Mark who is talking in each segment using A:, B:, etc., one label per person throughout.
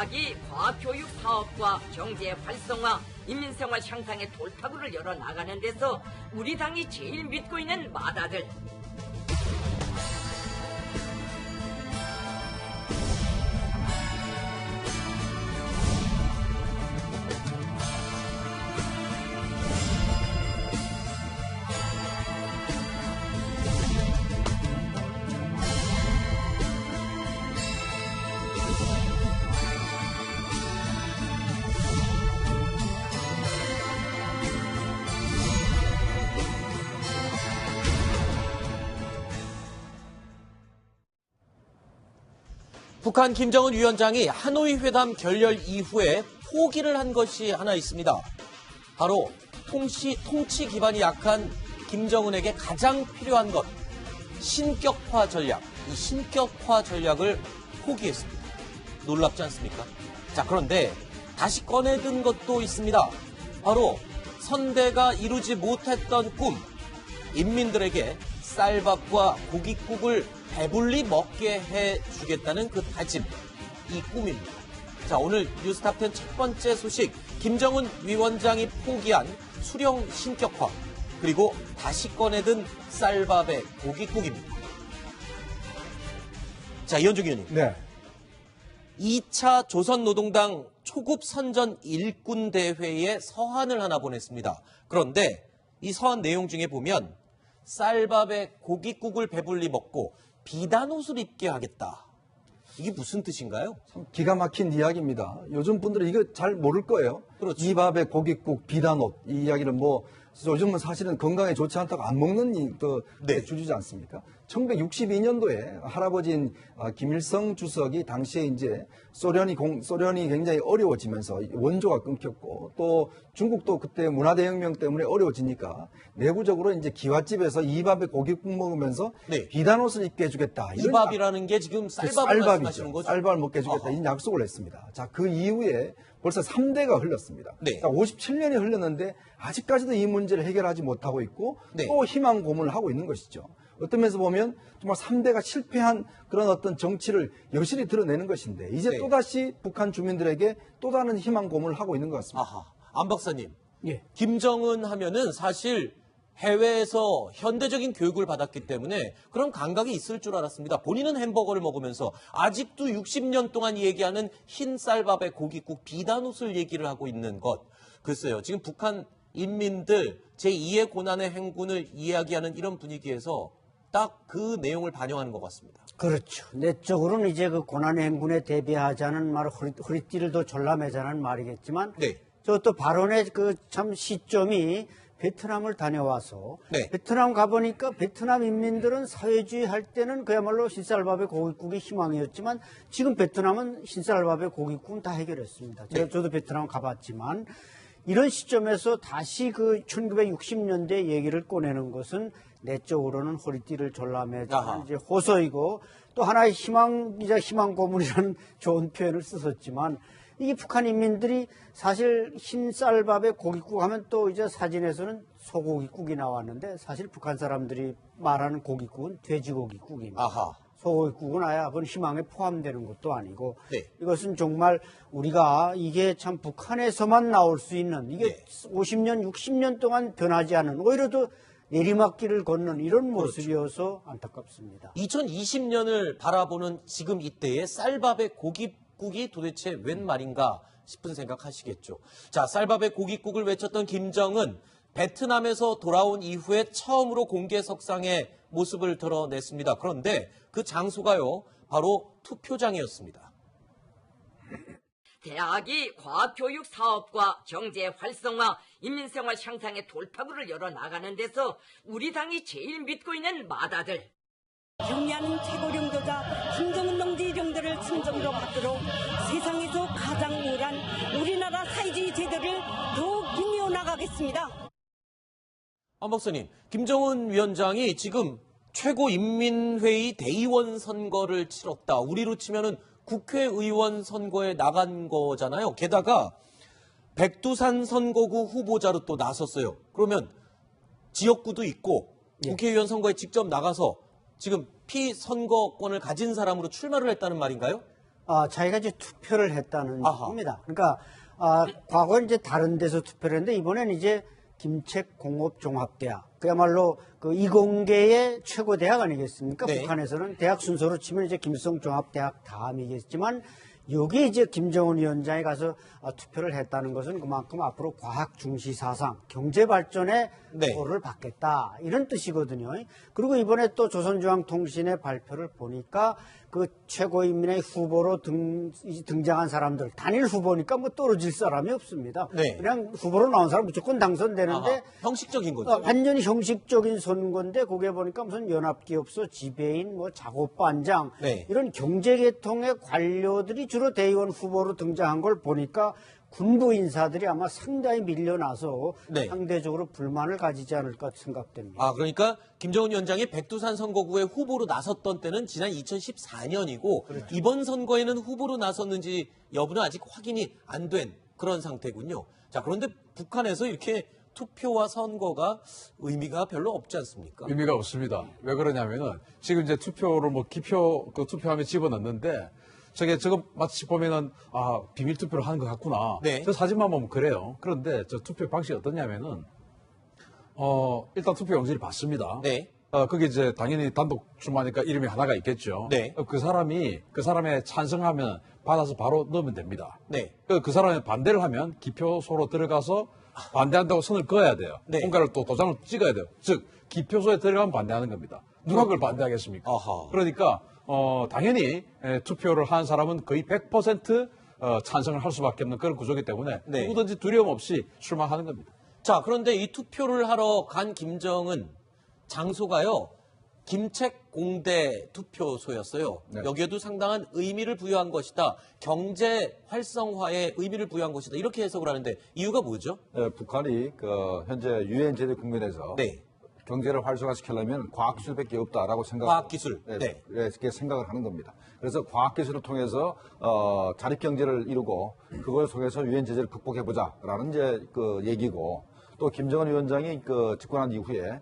A: 대학이 과학교육 사업과 경제 활성화, 인민생활 향상의 돌파구를 열어 나가는 데서 우리 당이 제일 믿고 있는 맏아들.
B: 북한 김정은 위원장이 하노이 회담 결렬 이후에 포기를 한 것이 하나 있습니다. 바로 통치 기반이 약한 김정은에게 가장 필요한 것, 신격화 전략. 이 신격화 전략을 포기했습니다. 놀랍지 않습니까? 자, 그런데 다시 꺼내든 것도 있습니다. 바로 선대가 이루지 못했던 꿈, 인민들에게 쌀밥과 고깃국을 배불리 먹게 해주겠다는 그 다짐, 이 꿈입니다. 자, 오늘 뉴스탑10 첫 번째 소식, 김정은 위원장이 포기한 수령 신격화, 그리고 다시 꺼내든 쌀밥의 고깃국입니다. 자, 이현중 의원님.
C: 네.
B: 2차 조선노동당 초급 선전 일꾼 대회에 서한을 하나 보냈습니다. 그런데 이 서한 내용 중에 보면 쌀밥에 고깃국을 배불리 먹고 비단옷을 입게 하겠다. 이게 무슨 뜻인가요?
C: 참 기가 막힌 이야기입니다. 요즘 분들은 이거 잘 모를 거예요.
B: 그렇죠.
C: 이 밥에 고깃국, 비단옷 이 이야기를 요즘은 사실은 건강에 좋지 않다고 안 먹는
B: 네.
C: 주주지 않습니까? 1962년도에 할아버지인 김일성 주석이 당시에 이제 소련이 굉장히 어려워지면서 원조가 끊겼고 또 중국도 그때 문화대혁명 때문에 어려워지니까 내부적으로 이제 기와집에서 이 밥에 고깃국 먹으면서
B: 네.
C: 비단옷을 입게 해주겠다.
B: 이 밥이라는 게 지금 쌀밥을 말씀하시는 거죠?
C: 쌀밥을 먹게 해주겠다.
B: 아하.
C: 이 약속을 했습니다. 자, 그 이후에 벌써 3대가 흘렀습니다.
B: 네.
C: 57년이 흘렀는데 아직까지도 이 문제를 해결하지 못하고 있고
B: 네.
C: 또 희망 고문을 하고 있는 것이죠. 어떤 면에서 보면 정말 3대가 실패한 그런 어떤 정치를 여실히 드러내는 것인데 이제
B: 네.
C: 또다시 북한 주민들에게 또 다른 희망 고문을 하고 있는 것 같습니다.
B: 아하, 안 박사님.
C: 예.
B: 김정은 하면은 사실 해외에서 현대적인 교육을 받았기 때문에 그런 감각이 있을 줄 알았습니다. 본인은 햄버거를 먹으면서 아직도 60년 동안 얘기하는 흰 쌀밥에 고깃국 비단옷을 얘기를 하고 있는 것. 글쎄요. 지금 북한 인민들 제2의 고난의 행군을 이야기하는 이런 분위기에서 딱 그 내용을 반영하는 것 같습니다.
D: 그렇죠. 내적으로는 이제 그 고난의 행군에 대비하자는 말, 허리띠를 더 졸라매자는 말이겠지만,
B: 네.
D: 저 또 발언의 그 참 시점이 베트남을 다녀와서,
B: 네.
D: 베트남 가보니까 베트남 인민들은 사회주의 할 때는 그야말로 흰쌀밥에 고깃국이 희망이었지만, 지금 베트남은 흰쌀밥에 고깃국은 다 해결했습니다.
B: 네.
D: 저도 베트남 가봤지만, 이런 시점에서 다시 그 1960년대 얘기를 꺼내는 것은 내적으로는 허리띠를 졸라매자는 이제 호소이고 또 하나의 희망이자 희망 고문이라는 좋은 표현을 썼었지만 이게 북한 인민들이 사실 흰 쌀밥에 고깃국 하면 또 이제 사진에서는 소고기국이 나왔는데 사실 북한 사람들이 말하는 고깃국은 돼지고기국입니다.
B: 아하.
D: 소고기국은 아예 그건 희망에 포함되는 것도 아니고
B: 네.
D: 이것은 정말 우리가 이게 참 북한에서만 나올 수 있는 이게
B: 네.
D: 50년, 60년 동안 변하지 않은 오히려 더 내리막길을 걷는 이런 모습이어서 안타깝습니다.
B: 2020년을 바라보는 지금 이때의 쌀밥에 고깃국이 도대체 웬 말인가 싶은 생각하시겠죠. 자, 쌀밥에 고깃국을 외쳤던 김정은 베트남에서 돌아온 이후에 처음으로 공개석상에 모습을 드러냈습니다. 그런데 그 장소가요, 바로 투표장이었습니다.
A: 대학이 과학교육 사업과 경제 활성화, 인민생활 향상의 돌파구를 열어 나가는 데서 우리 당이 제일 믿고 있는 맏아들.
E: 경의하는 최고領導자 김정은 동지領導를 친정으로 받들어 세상에서 가장 우월한 우리나라 사회주의 제도를 더욱 빛내어 나가겠습니다.
B: 안 박사님, 김정은 위원장이 지금 최고인민회의 대의원 선거를 치렀다. 우리로 치면은 국회의원 선거에 나간 거잖아요. 게다가 백두산 선거구 후보자로 또 나섰어요. 그러면 지역구도 있고 국회의원 선거에 직접 나가서 지금 피선거권을 가진 사람으로 출마를 했다는 말인가요?
D: 자기가 이제 투표를 했다는
B: 아하.
D: 겁니다. 그러니까 과거 이제 다른 데서 투표를 했는데 이번엔 이제 김책공업종합대학 그야말로 그 이공계의 최고 대학 아니겠습니까?
B: 네.
D: 북한에서는 대학 순서로 치면 이제 김일성종합대학 다음이겠지만 여기 이제 김정은 위원장이 가서 투표를 했다는 것은 그만큼 앞으로 과학 중시 사상, 경제 발전에
B: 네.
D: 표를 받겠다 이런 뜻이거든요. 그리고 이번에 또 조선중앙통신의 발표를 보니까 그 최고인민의 후보로 등장한 사람들 단일 후보니까 뭐 떨어질 사람이 없습니다.
B: 네.
D: 그냥 후보로 나온 사람 무조건 당선되는데
B: 아하, 형식적인 거죠.
D: 완전히 형식적인 선거인데 거기에 보니까 무슨 연합기업소 지배인, 뭐 작업반장
B: 네.
D: 이런 경제계통의 관료들이 주로 대의원 후보로 등장한 걸 보니까 군부 인사들이 아마 상당히 밀려나서
B: 네.
D: 상대적으로 불만을 가지지 않을까 생각됩니다.
B: 그러니까 김정은 위원장이 백두산 선거구에 후보로 나섰던 때는 지난 2014년이고 이번 선거에는 후보로 나섰는지 여부는 아직 확인이 안 된 그런 상태군요. 자, 그런데 북한에서 이렇게 투표와 선거가 의미가 별로 없지 않습니까?
F: 의미가 없습니다. 왜 그러냐면은 지금 이제 투표를 뭐 기표 그 투표함에 집어넣는데 저거 마치 보면은 비밀 투표를 하는 것 같구나.
B: 네.
F: 저 사진만 보면 그래요. 그런데 저 투표 방식이 어떠냐면은 일단 투표 용지를 받습니다.
B: 네.
F: 그게 이제 당연히 단독 출마니까 이름이 하나가 있겠죠.
B: 네.
F: 그 사람에 찬성하면 받아서 바로 넣으면 됩니다.
B: 네.
F: 그 사람이 반대를 하면 기표소로 들어가서 반대한다고 선을 그어야 돼요.
B: 네.
F: 공간을 또 도장을 찍어야 돼요. 즉 기표소에 들어가면 반대하는 겁니다. 누가 그걸 반대하겠습니까?
B: 아하.
F: 그러니까 당연히 투표를 한 사람은 거의 100% 찬성을 할 수밖에 없는 그런 구조이기 때문에
B: 네.
F: 누구든지 두려움 없이 출마하는 겁니다.
B: 자, 그런데 이 투표를 하러 간 김정은 장소가요. 김책공대 투표소였어요.
C: 네.
B: 여기에도 상당한 의미를 부여한 것이다. 경제 활성화에 의미를 부여한 것이다. 이렇게 해석을 하는데 이유가 뭐죠?
C: 북한이 현재 유엔 제재 국면에서
B: 네.
C: 경제를 활성화시키려면 과학기술밖에 없다라고
B: 과학기술. 네.
C: 이렇게 생각을 하는 겁니다. 그래서 과학기술을 통해서 자립경제를 이루고 그걸 통해서 유엔 제재를 극복해보자라는 이제 그 얘기고 또 김정은 위원장이 집권한 이후에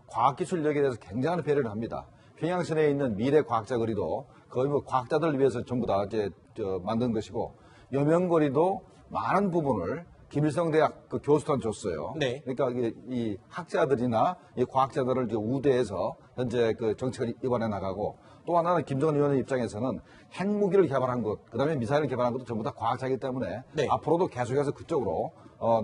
C: 과학기술력에 대해서 굉장한 배려를 합니다. 평양선에 있는 미래 과학자 거리도 거의 뭐 과학자들을 위해서 전부 다 이제 만든 것이고 여명거리도 많은 부분을 김일성 대학 교수단 줬어요.
B: 네.
C: 그러니까 이 학자들이나 이 과학자들을 이제 우대해서 현재 그 정책을 이번에 나가고 또 하나는 김정은 위원의 입장에서는 핵무기를 개발한 것, 그다음에 미사일을 개발한 것도 전부 다 과학자이기 때문에
B: 네.
C: 앞으로도 계속해서 그쪽으로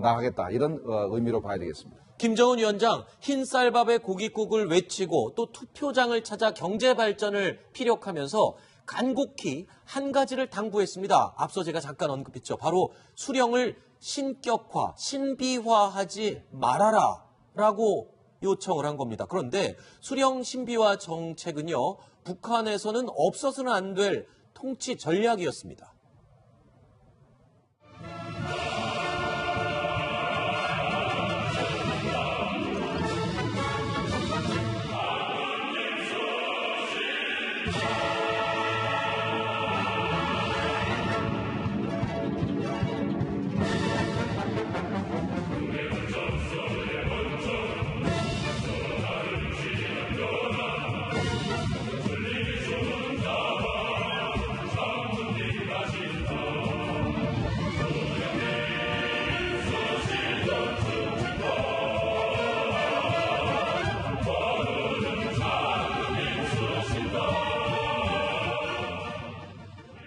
C: 나가겠다 이런 의미로 봐야 되겠습니다.
B: 김정은 위원장 흰쌀밥에 고깃국을 외치고 또 투표장을 찾아 경제 발전을 피력하면서 간곡히 한 가지를 당부했습니다. 앞서 제가 잠깐 언급했죠. 바로 수령을 신격화, 신비화하지 말아라 라고 요청을 한 겁니다. 그런데 수령 신비화 정책은요. 북한에서는 없어서는 안 될 통치 전략이었습니다.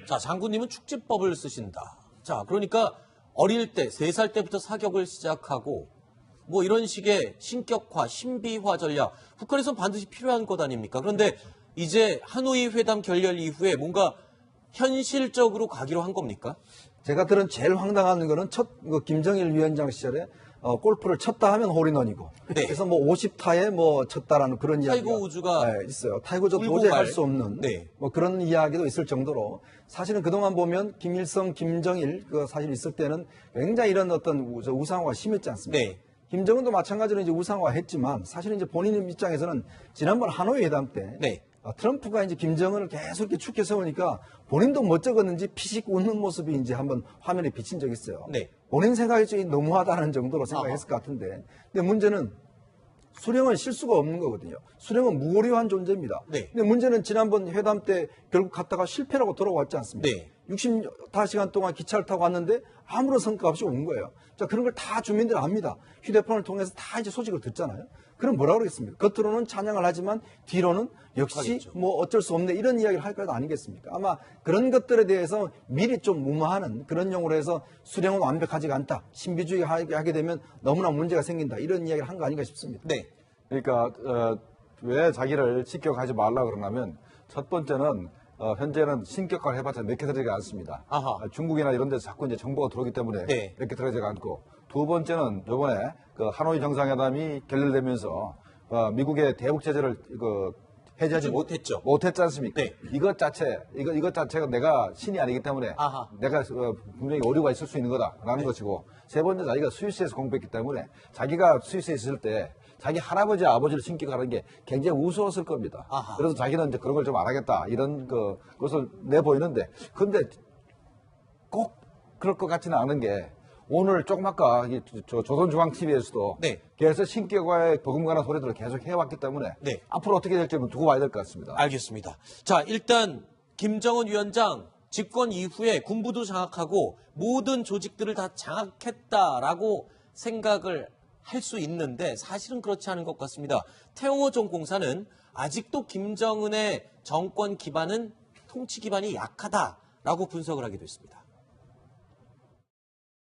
B: 자, 장군님은 축지법을 쓰신다. 자, 그러니까 어릴 때, 3살 때부터 사격을 시작하고 뭐 이런 식의 신격화, 신비화 전략, 북한에선 반드시 필요한 것 아닙니까? 그런데 이제 하노이 회담 결렬 이후에 뭔가 현실적으로 가기로 한 겁니까?
C: 제가 들은 제일 황당한 거는 김정일 위원장 시절에 골프를 쳤다 하면 홀인원이고
B: 네.
C: 그래서 뭐 50타에 뭐 쳤다라는 그런 이야기가
B: 타이거 우즈가
C: 있어요. 타이거 우즈
B: 울고
C: 도저히
B: 갈.
C: 할 수 없는
B: 네.
C: 뭐 그런 이야기도 있을 정도로 사실은 그동안 보면 김일성, 김정일 사실 있을 때는 굉장히 이런 어떤 우상화가 심했지 않습니까?
B: 네.
C: 김정은도 마찬가지로 이제 우상화했지만 사실은 이제 본인 입장에서는 지난번 하노이 회담 때
B: 네.
C: 트럼프가 이제 김정은을 계속 이렇게 축해 세우니까 본인도 멋쩍었는지 피식 웃는 모습이 이제 한번 화면에 비친 적이 있어요.
B: 네.
C: 본인 생각이 좀 너무하다는 정도로 생각했을 것 같은데. 근데 문제는 수령은 실수가 없는 거거든요. 수령은 무고료한 존재입니다.
B: 네.
C: 근데 문제는 지난번 회담 때 결국 갔다가 실패라고 돌아왔지 않습니까?
B: 네.
C: 60시간 동안 기차를 타고 왔는데 아무런 성과 없이 온 거예요. 자, 그런 걸 다 주민들 압니다. 휴대폰을 통해서 다 이제 소식을 듣잖아요. 그럼 뭐라 그러겠습니까? 겉으로는 찬양을 하지만 뒤로는 역시
B: 하겠죠.
C: 뭐 어쩔 수 없네 이런 이야기를 할 것 아니겠습니까? 아마 그런 것들에 대해서 미리 좀 무마하는 그런 용어로 해서 수령은 완벽하지가 않다. 신비주의 하게 되면 너무나 문제가 생긴다. 이런 이야기를 한 거 아닌가 싶습니다.
B: 네.
G: 그러니까 왜 자기를 신격하지 말라 그러냐면 첫 번째는 현재는 신격화를 해봤자 몇 개 들어가지 않습니다.
B: 아하.
G: 중국이나 이런 데서 자꾸 이제 정보가 들어오기 때문에
B: 네.
G: 몇 개 들어가지 않고 두 번째는 이번에 그 하노이 정상회담이 결렬되면서 미국의 대북 제재를 해제하지 못했지 않습니까?
B: 네.
G: 이것 자체가 내가 신이 아니기 때문에
B: 아하.
G: 내가 분명히 오류가 있을 수 있는 거다라는 것이고 세 번째 자기가 스위스에서 공부했기 때문에 자기가 스위스에 있을 때 자기 할아버지 아버지를 신격하는 게 굉장히 우스웠을 겁니다.
B: 아하.
G: 그래서 자기는 이제 그런 걸 좀 안 하겠다 이런 것을 내보이는데 근데 꼭 그럴 것 같지는 않은 게 오늘 조금 아까 조선중앙TV에서도
B: 네.
G: 계속 신격화에 버금가는 소리들을 계속 해왔기 때문에
B: 네.
G: 앞으로 어떻게 될지는 두고 봐야 될 것 같습니다.
B: 알겠습니다. 자, 일단 김정은 위원장 집권 이후에 군부도 장악하고 모든 조직들을 다 장악했다라고 생각을 할 수 있는데 사실은 그렇지 않은 것 같습니다. 태영호 공사는 아직도 김정은의 정권 기반은 통치 기반이 약하다라고 분석을 하기도 했습니다.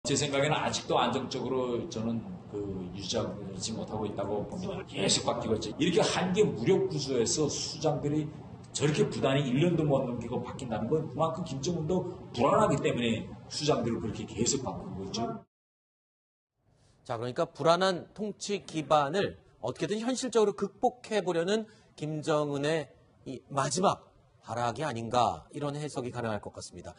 H: 제 생각에는 아직도 안정적으로 저는 유지하지 못하고 있다고 봅니다. 계속 바뀌고 있죠. 이렇게 한개 무력 구조에서 수장들이 저렇게 부단히 1년도 못 넘기고 바뀐다는 건 그만큼 김정은도 불안하기 때문에 수장들을 그렇게 계속 바꾸고 있죠.
B: 자, 그러니까 불안한 통치 기반을 어떻게든 현실적으로 극복해 보려는 김정은의 이 마지막 발악이 아닌가 이런 해석이 가능할 것 같습니다.